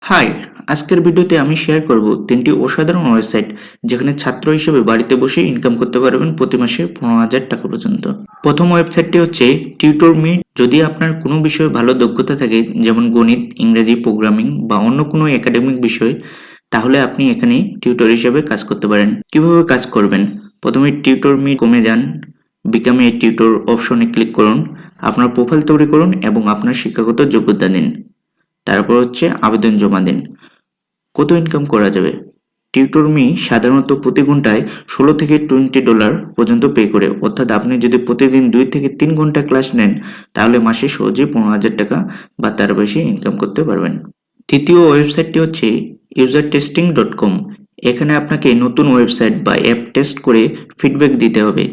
High, আজকের ভিডিওতে আমি শেয়ার করব তিনটি অসাধারণ ওয়েবসাইট যেখানে ছাত্র হিসেবে বাড়িতে বসে ইনকাম করতে পারবেন প্রতি মাসে 15,000 টাকা পর্যন্ত। প্রথম ওয়েবসাইটটি হচ্ছে টিউটরমি। যদি আপনার কোনো বিষয়ে ভালো দক্ষতা থাকে, যেমন গণিত, ইংরেজি, প্রোগ্রামিং বা অন্য কোনো একাডেমিক বিষয়, তাহলে আপনি এখানে টিউটর হিসেবে কাজ করতে পারেন। কিভাবে কাজ করবেন? প্রথমে টিউটরমি কমে যান, বিকাম এ টিউটর অপশনে ক্লিক করুন, আপনার প্রোফাইল তৈরি করুন এবং আপনার শিক্ষাগত যোগ্যতা দিন। তারপর হচ্ছে আবেদন জমা দিন। কত ইনকাম করা যাবে? টিউটরমি সাধারণত প্রতি ঘন্টায় $16 থেকে $20 পর্যন্ত পে করে, অর্থাৎ আপনি যদি প্রতিদিন 2 থেকে 3 ঘন্টা ক্লাস নেন তাহলে মাসে সহজেই 15,000 টাকা বা তার বেশি ইনকাম করতে পারবেন। দ্বিতীয় ওয়েবসাইটটি হচ্ছে usertesting.com। এখানে আপনাকে নতুন ওয়েবসাইট বা অ্যাপ টেস্ট করে ফিডব্যাক দিতে হবে।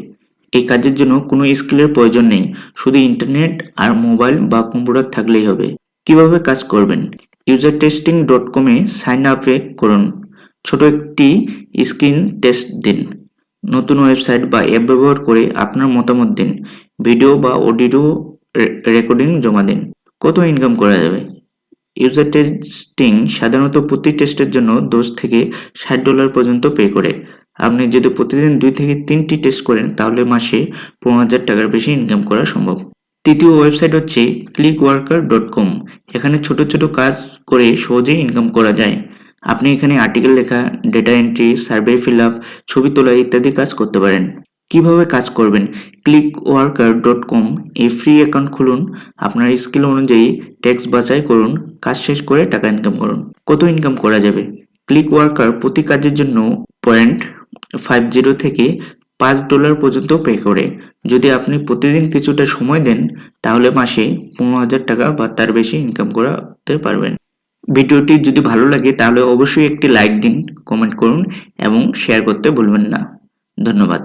এই কাজের জন্য কোনো স্কিলের প্রয়োজন নেই, শুধু ইন্টারনেট আর মোবাইল বা কম্পিউটার থাকলেই হবে। কিভাবে কাজ করবেন? usertesting.com এ সাইন আপে করুন, ছোট একটি স্ক্রিন টেস্ট দিন, নতুন ওয়েবসাইট বা অ্যাপ ব্যবহার করে আপনার মতামত দিন, ভিডিও বা অডিও রেকর্ডিং জমা দিন। কত ইনকাম করা যাবে? ইউজার টেস্টিং সাধারণত প্রতি টেস্টের জন্য $10 থেকে $60 পর্যন্ত পে করে। আপনি যদি প্রতিদিন 2 থেকে 3টি টেস্ট করেন তাহলে মাসে 15,000 টাকার বেশি ইনকাম করা সম্ভব। তৃতীয় ওয়েবসাইট হচ্ছে clickworker.com। এখানে ছোট ছোট কাজ করে সহজেই ইনকাম করা যায়। আপনি এখানে আর্টিকেল লেখা, data entry, survey fill up, ছবি তোলা ইত্যাদি কাজ করতে পারেন। কিভাবে কাজ করবেন? clickworker.com এ ফ্রি অ্যাকাউন্ট খুলুন, আপনার স্কিল অনুযায়ী ট্যাক্স বাছাই করুন, কাজ শেষ করে টাকা ইনকাম করুন। কত ইনকাম করা যাবে? ক্লিকওয়ার্কার প্রতি কাজের জন্য $0.50 থেকে $5 পর্যন্ত পে করে। যদি আপনি প্রতিদিন কিছুটা সময় দেন তাহলে মাসে 15,000 টাকা বা তার বেশি ইনকাম করতে পারবেন। ভিডিওটি যদি ভালো লাগে তাহলে অবশ্যই একটি লাইক দিন, কমেন্ট করুন এবং শেয়ার করতে ভুলবেন না। ধন্যবাদ।